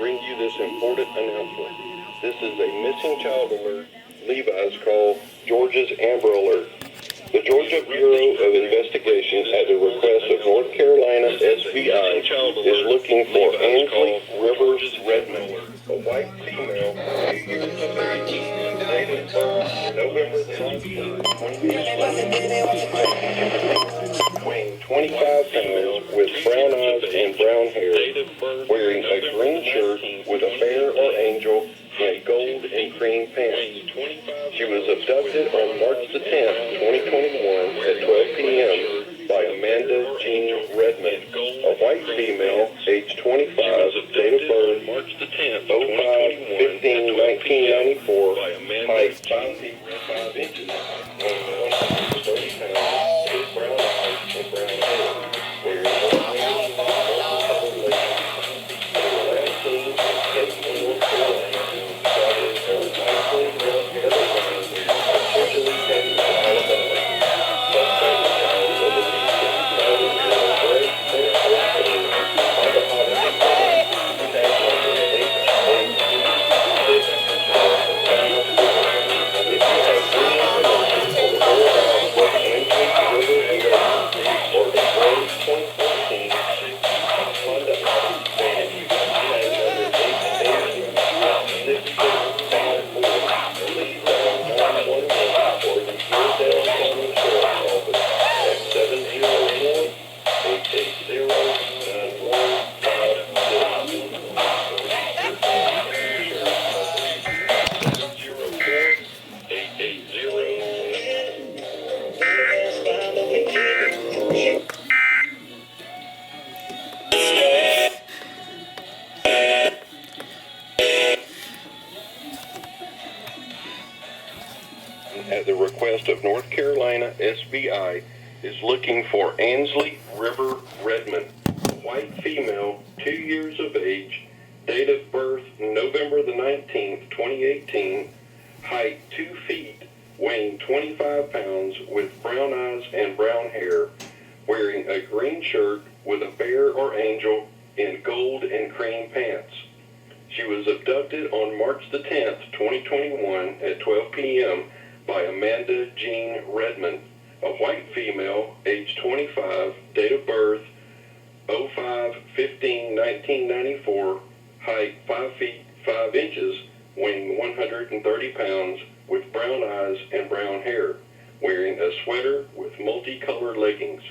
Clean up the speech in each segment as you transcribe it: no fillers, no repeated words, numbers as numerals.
bring you this important announcement. This is a missing child alert. Levi's call, Georgia's Amber Alert. The Georgia Bureau of Investigation, at the request of North Carolina SBI, is looking for Ansley Rivers Redmond, a white female, 2 years of age, date of birth, November the 19th, 2018, weighing 25 pounds, with brown eyes and brown hair, wearing a green shirt with a bear or angel and gold and cream pants. She was abducted on March the 10th, 2021 at 12 p.m. by Amanda Jean Redmond, a white female, age 25, date of birth, March the 10th, 05/15/1994, height 5 feet 5 inches, 130 pounds, with brown eyes and brown hair, wearing a last seen in Katy, North Carolina. At the request of North Carolina SBI, is looking for Ansley River Redmond, white female, 2 years of age, date of birth November the 19th, 2018, height 2 feet, weighing 25 pounds, with brown eyes and brown hair, wearing a green shirt with a bear or angel and gold and cream pants. She was abducted on March the 10th, 2021 at 12 p.m. by Amanda Jean Redmond, a white female, age 25, date of birth 05/15/1994, height 5 feet 5 inches, weighing 130 pounds, with brown eyes and brown hair, wearing a sweater with multicolored leggings.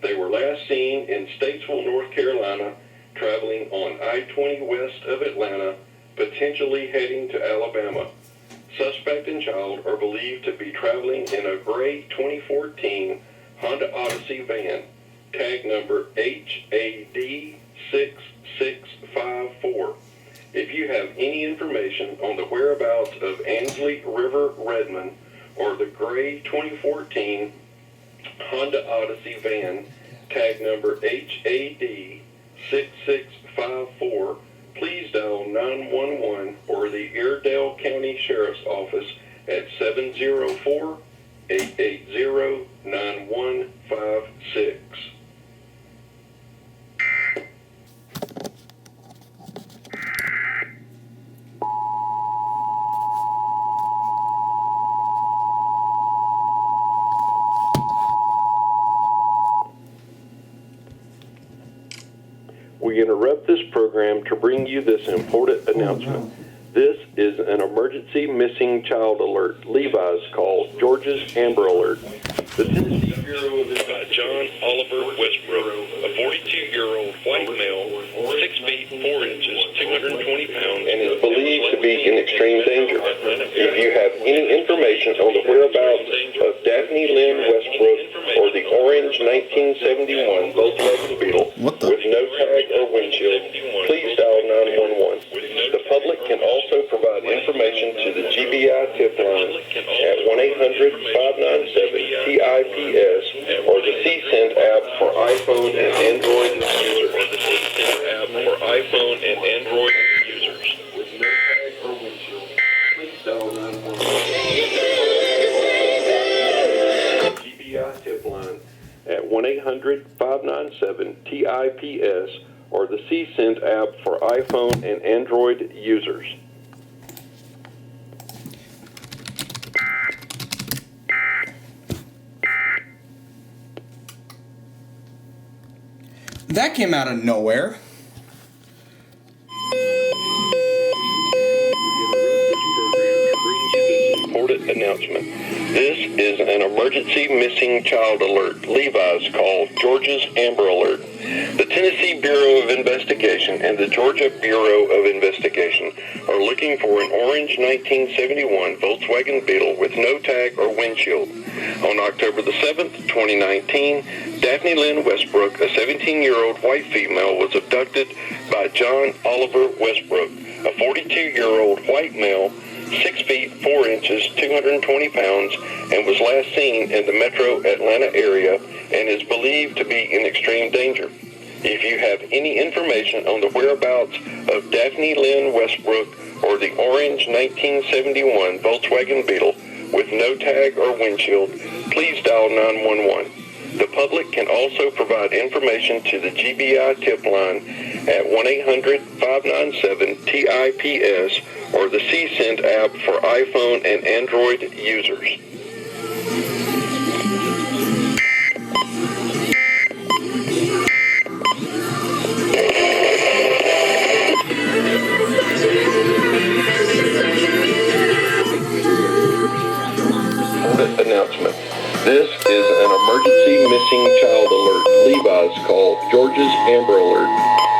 They were last seen in Statesville, North Carolina, traveling on I-20 west of Atlanta, potentially heading to Alabama. Suspect and child are believed to be traveling in a gray 2014 Honda Odyssey van, tag number HAD6654. If you have any information on the whereabouts of Ansley River Redmond or the gray 2014 Honda Odyssey van, tag number HAD6654, please dial 911 or the Iredell County Sheriff's Office at 704-880-9156. We interrupt this program to bring you this important announcement. This is an emergency missing child alert. Levi's call, Georgia's Amber Alert. The Tennessee Bureau of John Oliver Westbrook, a 42-year-old white male, 6 feet 4 inches, 220 pounds, and is believed to be in extreme danger. If you have any information on the whereabouts of Daphne Westbrook or the orange 1971 Volkswagen Beetle with no tag or windshield, please dial 911. The public can also provide information to the GBI tip line at 1-800-597-TIPS or the CSend app for iPhone and Android users. With no tag or windshield, please dial 911. GBI tip line at 1-800-597-TIPS or the CSend app for iPhone and Android users. That came out of nowhere. Important announcement. This is an emergency missing child alert. Levi's call George's Amber Alert. The Tennessee Bureau of Investigation and the Georgia Bureau of Investigation are looking for an orange 1971 Volkswagen Beetle with no tag or windshield. On October the 7th, 2019, Daphne Westbrook, a 17-year-old white female, was abducted by John Oliver Westbrook, a 42-year-old white male, 6 feet 4 inches, 220 pounds, and was last seen in the metro Atlanta area and is believed to be in extreme danger. If you have any information on the whereabouts of Daphne Lynn Westbrook or the orange 1971 Volkswagen Beetle with no tag or windshield, please dial 911. The public can also provide information to the GBI tip line at 1-800-597-TIPS or the CSend app for iPhone and Android users. Announcement. This is an emergency missing child alert. Levi's call George's Amber Alert.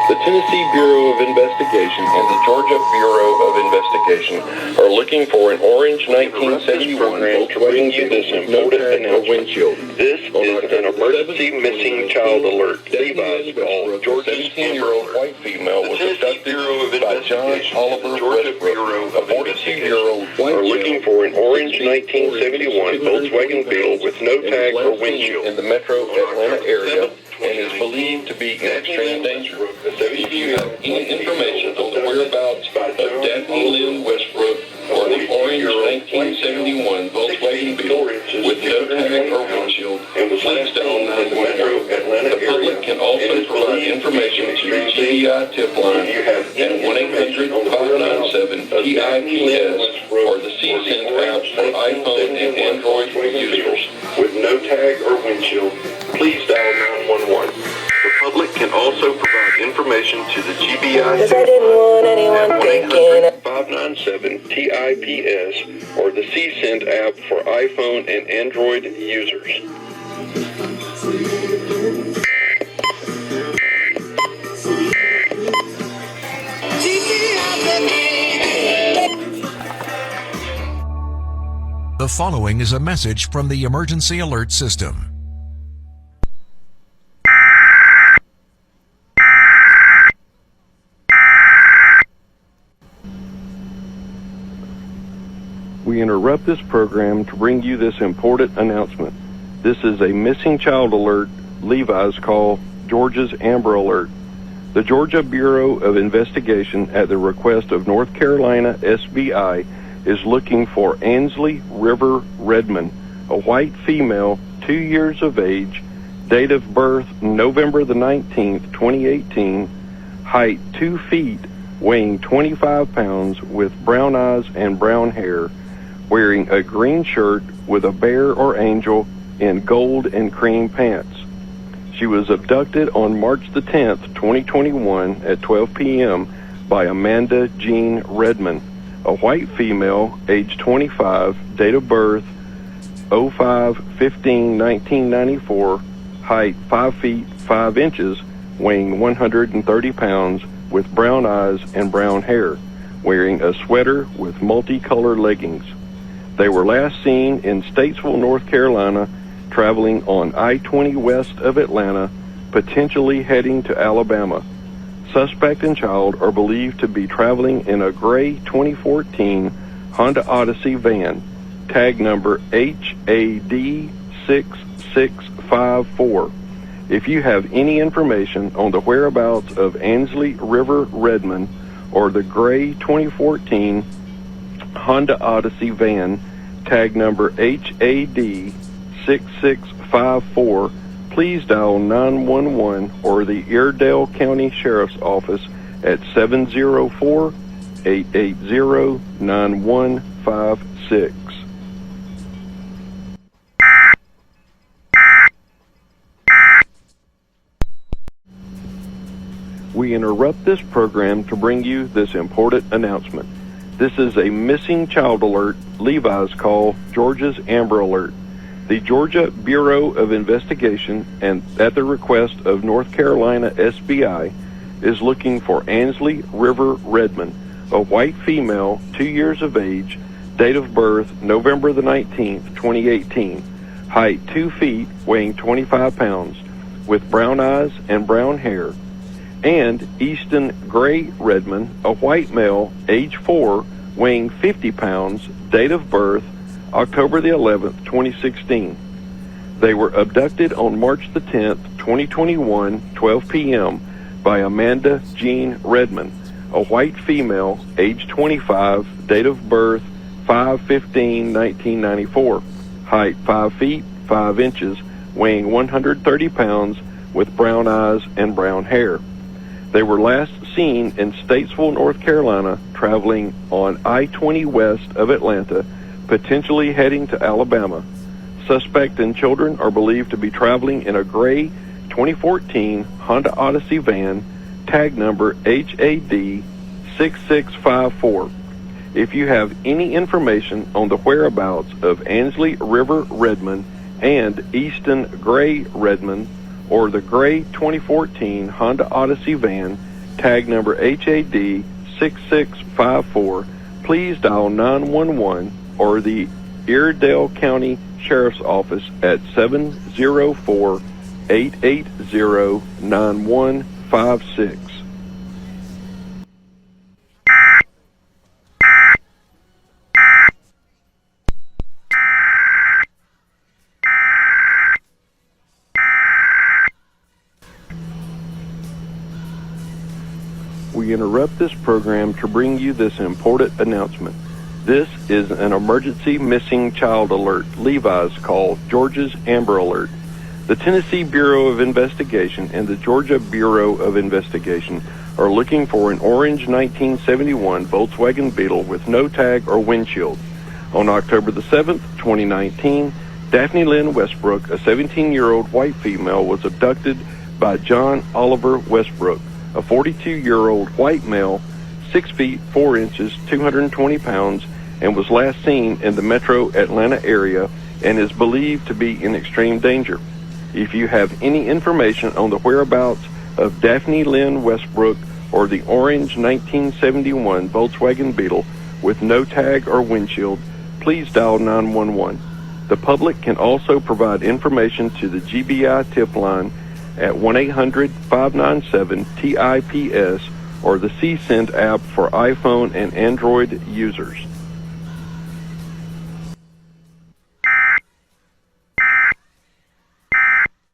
The Tennessee Bureau of Investigation and the Georgia Bureau of Investigation are looking for an orange 1971 Volkswagen Beetle with no tag or windshield. This is an emergency missing child alert. Levi's call George's 17-year-old white female was abducted by John Oliver Westbrook, a 42-year-old white male. Are looking for an orange 1971 Volkswagen Beetle with no tag or windshield in the metro Atlanta area and is believed to be in extreme danger. If you have any information on the whereabouts of Daphne Lynn Westbrook or the orange 1971 Volkswagen Beetle with no tag or windshield, please dial 911. The public can also provide information to the GBI tip line at 1-800-597-TIPS or the CSend app for iPhone and Android users. With no tag or windshield, please dial 911. The public can also provide information to the GBI tip line at 1-800-597-TIPS or the CSend app for iPhone and Android users. The following is a message from the Emergency Alert System. We interrupt this program to bring you this important announcement. This is a missing child alert. Levi's call George's Amber Alert. The Georgia Bureau of Investigation, at the request of North Carolina SBI, is looking for Ansley River Redmond, a white female, 2 years of age, date of birth November the 19th, 2018, height 2 feet, weighing 25 pounds, with brown eyes and brown hair, wearing a green shirt with a bear or angel in gold and cream pants. She was abducted on March the 10th, 2021 at 12 p.m. by Amanda Jean Redmond, a white female, age 25, date of birth 05/15/1994, height 5 feet 5 inches, weighing 130 pounds, with brown eyes and brown hair, wearing a sweater with multicolored leggings. They were last seen in Statesville, North Carolina, traveling on I-20 west of Atlanta, potentially heading to Alabama. Suspect and child are believed to be traveling in a gray 2014 Honda Odyssey van, tag number HAD6654. If you have any information on the whereabouts of Ansley River Redmond or the gray 2014 Honda Odyssey van, tag number HAD6654, please dial 911 or the Iredell County Sheriff's Office at 704-880-9156. We interrupt this program to bring you this important announcement. This is a missing child alert, Levi's call, Georgia's Amber Alert. The Georgia Bureau of Investigation, and at the request of North Carolina SBI, is looking for Ansley River Redmond, a white female, 2 years of age, date of birth November the 19th, 2018, height 2 feet, weighing 25 pounds, with brown eyes and brown hair, and Easton Gray Redmond, a white male, age 4, weighing 50 pounds, date of birth October the 11th, 2016. They were abducted on March the 10th, 2021, 12 p.m. by Amanda Jean Redmond, a white female, age 25, date of birth 5/15/1994, height 5 feet 5 inches, weighing 130 pounds, with brown eyes and brown hair. They were last seen in Statesville, North Carolina, traveling on I-20 west of Atlanta, potentially heading to Alabama. Suspect and children are believed to be traveling in a gray 2014 Honda Odyssey van, tag number HAD 6654. If you have any information on the whereabouts of Ansley River Redmond and Easton Gray Redmond, or the gray 2014 Honda Odyssey van, tag number HAD 6654, please dial 911 or the Iredell County Sheriff's Office at 704-880-9156. We interrupt this program to bring you this important announcement. This is an emergency missing child alert, Levi's call, Georgia's Amber Alert. The Tennessee Bureau of Investigation and the Georgia Bureau of Investigation are looking for an orange 1971 Volkswagen Beetle with no tag or windshield. On October the 7th, 2019, Daphne Westbrook, a 17-year-old white female, was abducted by John Oliver Westbrook, a 42-year-old white male, 6 feet 4 inches, 220 pounds, and was last seen in the metro Atlanta area and is believed to be in extreme danger. If you have any information on the whereabouts of Daphne Lynn Westbrook or the orange 1971 Volkswagen Beetle with no tag or windshield, please dial 911. The public can also provide information to the GBI tip line at 1-800-597-TIPS or the CSend app for iPhone and Android users.